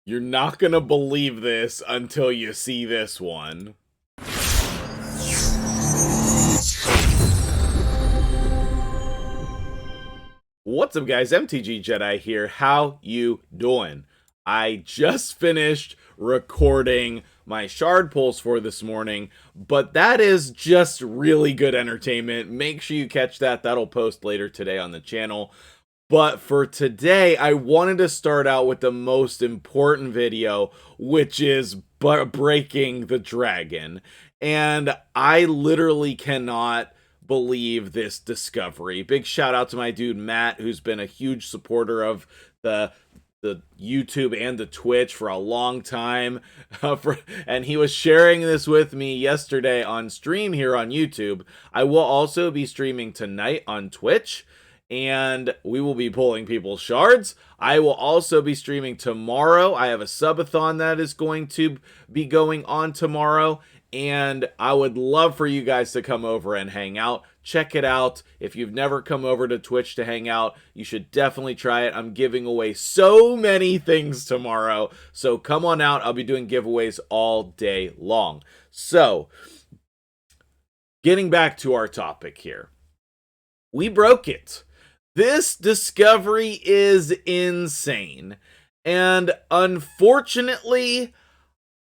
You're not gonna believe this until you see this one. What's up, guys? MtgJedi here. How you doing? I just finished recording my shard pulls for this morning, but that is just really good entertainment. Make sure you catch that. That'll post later today on the channel. But for today, I wanted to start out with the most important video, which is breaking the dragon. And I literally cannot believe this discovery. Big shout out to my dude Matt, who's been a huge supporter of the YouTube and the Twitch for a long time. And he was sharing this with me yesterday on stream here on YouTube. I will also be streaming tonight on Twitch, and we will be pulling people's shards. I will also be streaming tomorrow. I have a subathon that is going to be going on tomorrow, and I would love for you guys to come over and hang out. Check it out. If you've never come over to Twitch to hang out, you should definitely try it. I'm giving away so many things tomorrow, so come on out. I'll be doing giveaways all day long. So, getting back to our topic here. We broke it. This discovery is insane. And unfortunately,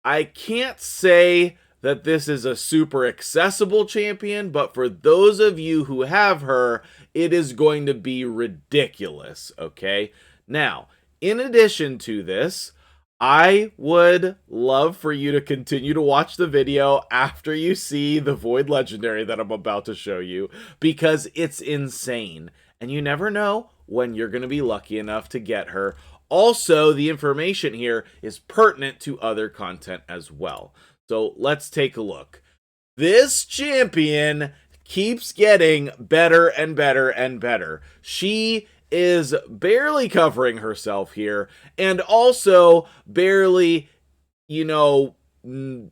I can't say that this is a super accessible champion, but for those of you who have her, it is going to be ridiculous, okay? Now, in addition to this, I would love for you to continue to watch the video after you see the Void Legendary that I'm about to show you, because it's insane. And you never know when you're going to be lucky enough to get her. Also, the information here is pertinent to other content as well. So let's take a look. This champion keeps getting better and better and better. She is barely covering herself here, and also barely, what am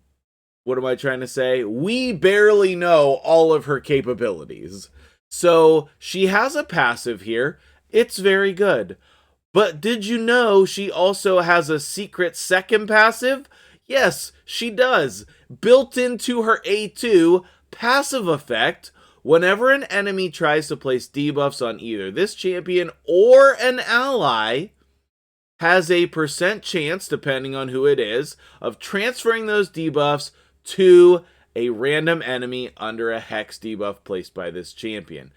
I trying to say? We barely know all of her capabilities. So she has a passive here. It's very good. But did you know she also has a secret second passive? Yes, she does. Built into her A2 passive effect, whenever an enemy tries to place debuffs on either this champion or an ally, has a % chance, depending on who it is, of transferring those debuffs to a random enemy under a hex debuff placed by this champion.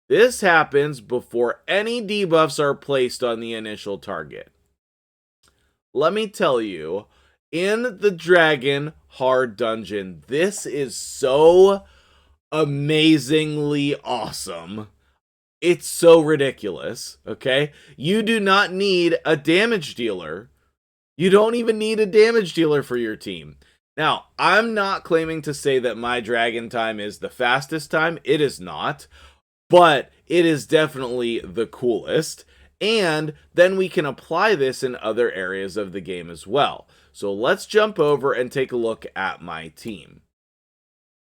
This happens before any debuffs are placed on the initial target. Let me tell you, in the Dragon Hard Dungeon, this is so amazingly awesome. It's so ridiculous, okay? You do not need a damage dealer. You don't even need a damage dealer for your team. Now, I'm not claiming to say that my dragon time is the fastest time. It is not. But it is definitely the coolest. And then we can apply this in other areas of the game as well. So let's jump over and take a look at my team.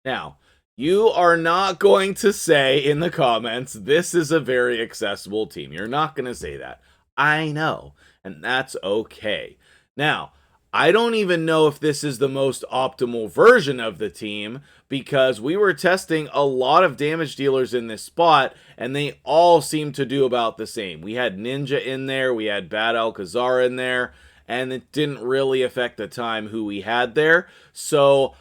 Now, you are not going to say in the comments, this is a very accessible team. You're not going to say that. I know. And that's okay. Now, I don't even know if this is the most optimal version of the team, because we were testing a lot of damage dealers in this spot, and they all seem to do about the same. We had Ninja in there, we had Bad Alcazar in there, and it didn't really affect the time who we had there. So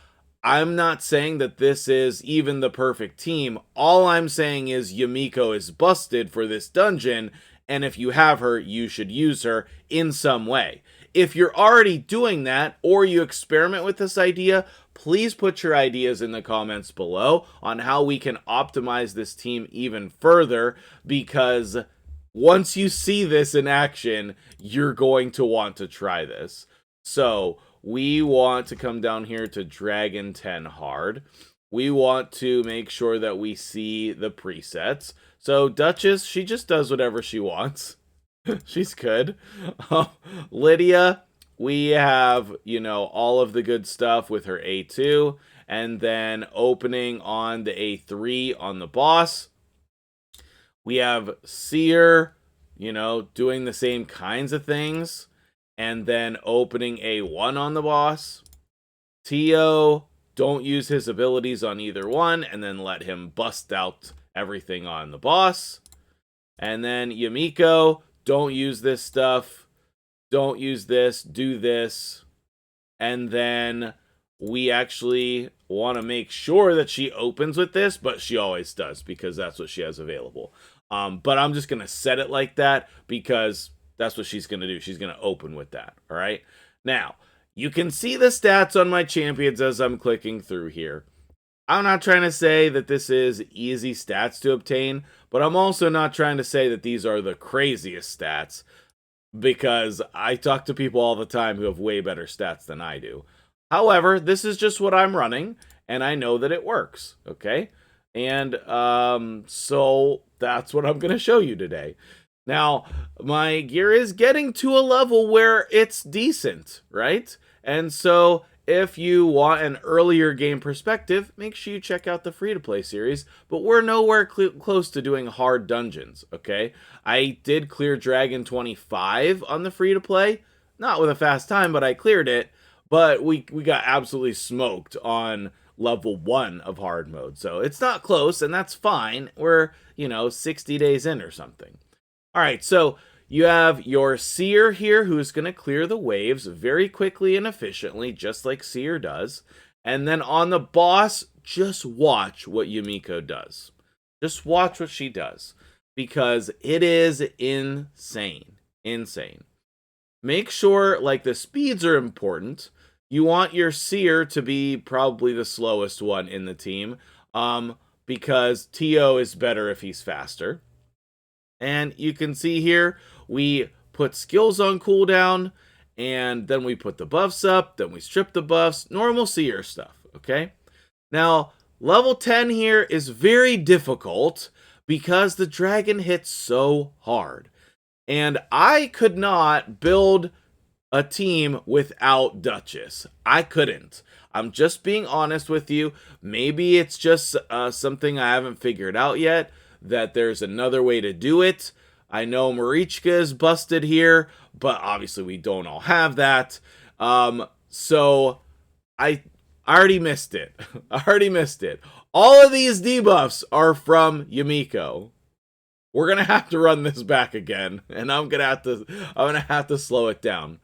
I'm not saying that this is even the perfect team. All I'm saying is Yumiko is busted for this dungeon, and if you have her, you should use her in some way. If you're already doing that, or you experiment with this idea, please put your ideas in the comments below on how we can optimize this team even further, because once you see this in action, you're going to want to try this. So we want to come down here to Dragon 10 Hard. We want to make sure that we see the presets. So Duchess, she just does whatever she wants. She's good. Lydia, we have, all of the good stuff with her A2, and then opening on the A3 on the boss. We have Seer, doing the same kinds of things. and then opening a 1 on the boss. Tio, don't use his abilities on either one, and then let him bust out everything on the boss. And then Yumiko, don't use this stuff. Don't use this. Do this. And then we actually want to make sure that she opens with this, but she always does because that's what she has available. But I'm just going to set it like that because that's what she's going to do. She's going to open with that. All right. Now, you can see the stats on my champions as I'm clicking through here. I'm not trying to say that this is easy stats to obtain, but I'm also not trying to say that these are the craziest stats, because I talk to people all the time who have way better stats than I do. However, this is just what I'm running, and I know that it works, okay? And so that's what I'm going to show you today. Now, my gear is getting to a level where it's decent, right? And so if you want an earlier game perspective, make sure you check out the free-to-play series, but we're nowhere close to doing hard dungeons, okay? I did clear Dragon 25 on the free-to-play, not with a fast time, but I cleared it, but we got absolutely smoked on level 1 of hard mode, so it's not close, and that's fine. We're, 60 days in or something. All right, so you have your Seer here who's going to clear the waves very quickly and efficiently, just like Seer does. And then on the boss, just watch what Yumiko does. Just watch what she does, because it is insane. Insane. Make sure, the speeds are important. You want your Seer to be probably the slowest one in the team, because Tio is better if he's faster. And you can see here, we put skills on cooldown, and then we put the buffs up, then we strip the buffs, normal Seer stuff, okay? Now, level 10 here is very difficult because the dragon hits so hard. And I could not build a team without Duchess. I couldn't. I'm just being honest with you. Maybe it's just something I haven't figured out yet, that there's another way to do it. I know Marichka is busted here, but obviously we don't all have that. So I already missed it. I already missed it. All of these debuffs are from Yumiko. We're gonna have to run this back again, and I'm gonna have to slow it down.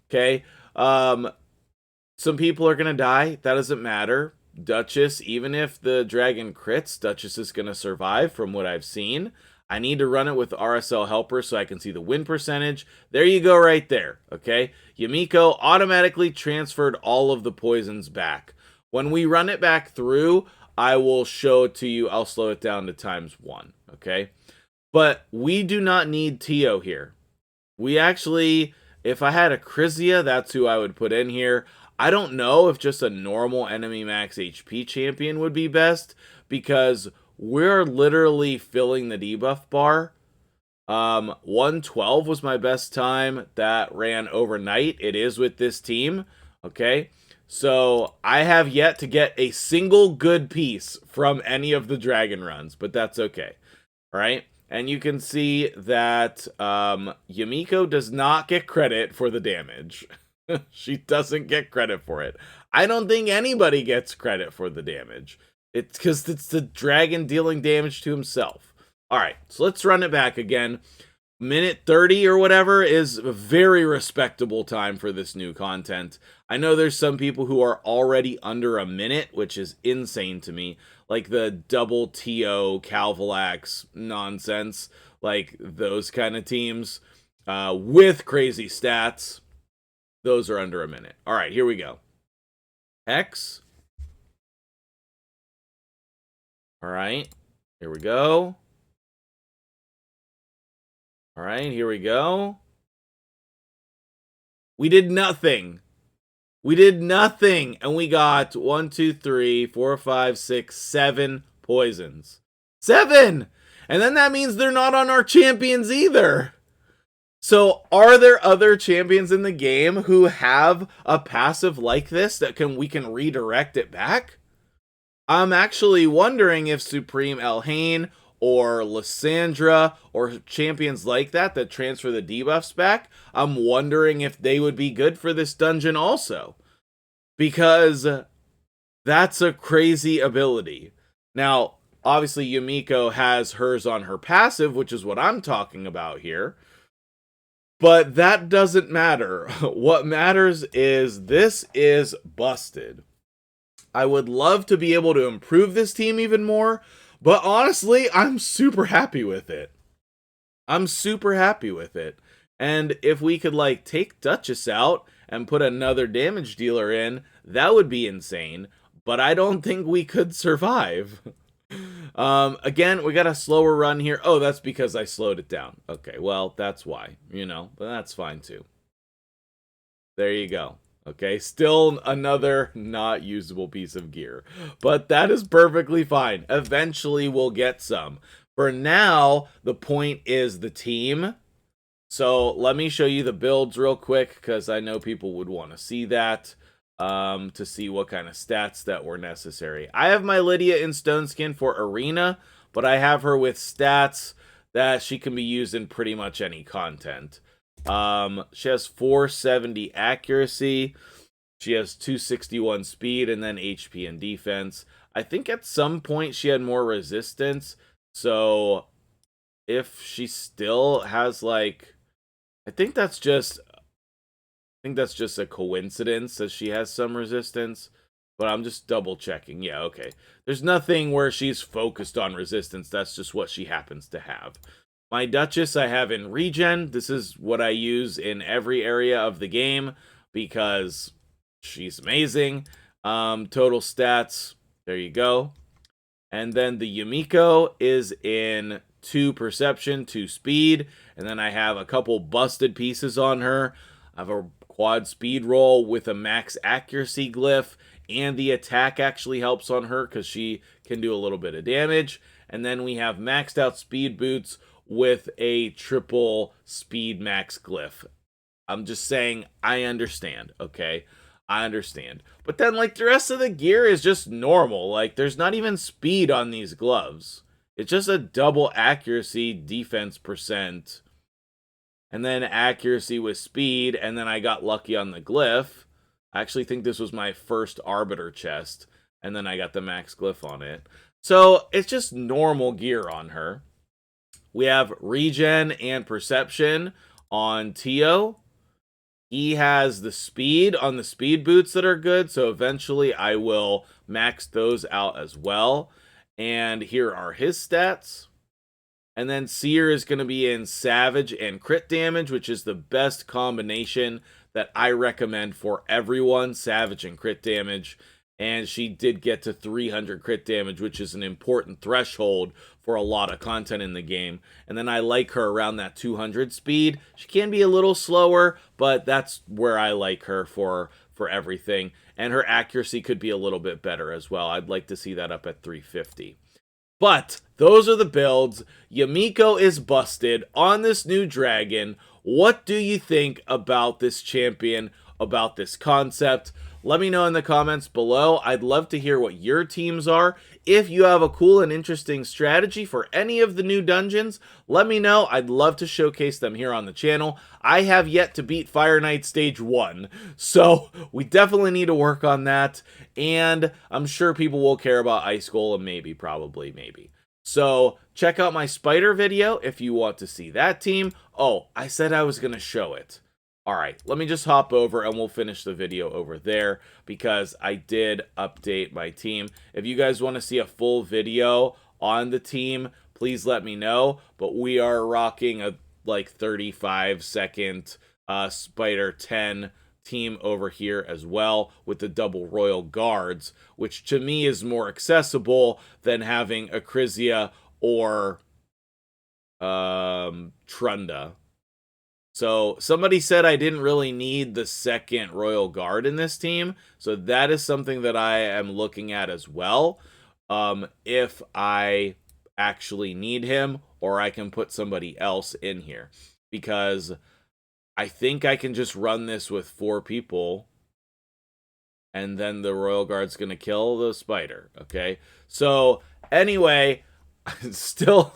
Okay. Some people are gonna die. That doesn't matter. Duchess, even if the dragon crits, Duchess is going to survive from what I've seen. I need to run it with RSL helper so I can see the win percentage. There you go right there, okay? Yumiko automatically transferred all of the poisons back. When we run it back through, I will show it to you. I'll slow it down to ×1, okay? But we do not need Tio here. We actually, if I had a Chrysia, that's who I would put in here. I don't know if just a normal enemy max HP champion would be best, because we're literally filling the debuff bar. 112 was my best time. That ran overnight. It is with this team. Okay. So I have yet to get a single good piece from any of the dragon runs, but that's okay. All right. And you can see that Yumiko does not get credit for the damage. She doesn't get credit for it. I don't think anybody gets credit for the damage. It's because it's the dragon dealing damage to himself. All right, so let's run it back again. Minute 30 or whatever is a very respectable time for this new content. I know there's some people who are already under a minute, which is insane to me. Like the double TO Calvalax nonsense. Like those kind of teams with crazy stats. Those are under a minute. All right, here we go. X. All right, here we go. All right, here we go. We did nothing. We did nothing. And we got 1, 2, 3, 4, 5, 6, 7 poisons. 7! And then that means they're not on our champions either. So are there other champions in the game who have a passive like this that we can redirect it back? I'm actually wondering if Supreme Elhain or Lysandra or champions like that that transfer the debuffs back, I'm wondering if they would be good for this dungeon also. Because that's a crazy ability. Now, obviously, Yumiko has hers on her passive, which is what I'm talking about here. But that doesn't matter. What matters is this is busted. I would love to be able to improve this team even more, but honestly, I'm super happy with it. I'm super happy with it. And if we could, like, take Duchess out and put another damage dealer in, that would be insane. But I don't think we could survive. Again, we got a slower run here. Oh, that's because I slowed it down. Okay, well, that's why, but that's fine too. There you go. Okay, still another not usable piece of gear, but that is perfectly fine. Eventually we'll get some. For now, the point is the team. So let me show you the builds real quick, because I know people would want to see that. To see what kind of stats that were necessary. I have my Lydia in Stone Skin for Arena, but I have her with stats that she can be used in pretty much any content. She has 470 accuracy, she has 261 speed, and then HP and defense. I think at some point she had more resistance, so if she still has, like, I think that's just a coincidence that she has some resistance, but I'm just double checking. Yeah, okay. There's nothing where she's focused on resistance. That's just what she happens to have. My Duchess I have in regen. This is what I use in every area of the game because she's amazing. Total stats, there you go. And then the Yumiko is in 2 perception, 2 speed, and then I have a couple busted pieces on her. I have a quad speed roll with a max accuracy glyph, and the attack actually helps on her because she can do a little bit of damage. And then we have maxed out speed boots with a triple speed max glyph. I'm just saying, I understand, okay? I understand. But then, like, the rest of the gear is just normal. Like, there's not even speed on these gloves. It's just a double accuracy defense percent, and then accuracy with speed, and then I got lucky on the glyph. I actually think this was my first Arbiter chest, and then I got the max glyph on it. So, it's just normal gear on her. We have regen and perception on Tio. He has the speed on the speed boots that are good, so eventually I will max those out as well. And here are his stats. And then Seer is going to be in Savage and Crit Damage, which is the best combination that I recommend for everyone, Savage and Crit Damage. And she did get to 300 crit damage, which is an important threshold for a lot of content in the game. And then I like her around that 200 speed. She can be a little slower, but that's where I like her for everything. And her accuracy could be a little bit better as well. I'd like to see that up at 350. But those are the builds. Yumiko is busted on this new dragon. What do you think about this champion, about this concept? Let me know in the comments below. I'd love to hear what your teams are. If you have a cool and interesting strategy for any of the new dungeons, let me know. I'd love to showcase them here on the channel. I have yet to beat Fire Knight Stage 1, so we definitely need to work on that. And I'm sure people will care about Ice Golem, maybe. So check out my spider video if you want to see that team. Oh, I said I was going to show it. Alright, let me just hop over and we'll finish the video over there because I did update my team. If you guys want to see a full video on the team, please let me know. But we are rocking a like 35-second Spider 10 team over here as well with the double Royal Guards, which to me is more accessible than having Acrizia or Trunda. So somebody said I didn't really need the second Royal Guard in this team, so that is something that I am looking at as well. If I actually need him, or I can put somebody else in here, because I think I can just run this with 4 people, and then the Royal Guard's gonna kill the spider, okay? So, anyway, Still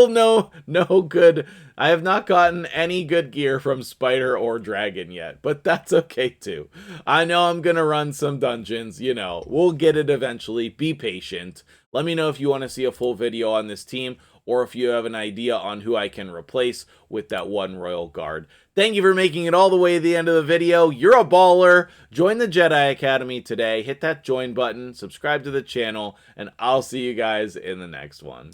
no good. I have not gotten any good gear from Spider or Dragon yet, but that's okay too. I know I'm gonna run some dungeons, you know, we'll get it eventually. Be patient. Let me know if you want to see a full video on this team, or if you have an idea on who I can replace with that one Royal Guard. Thank you for making it all the way to the end of the video. You're a baller. Join the Jedi Academy today. Hit that join button, subscribe to the channel, and I'll see you guys in the next one.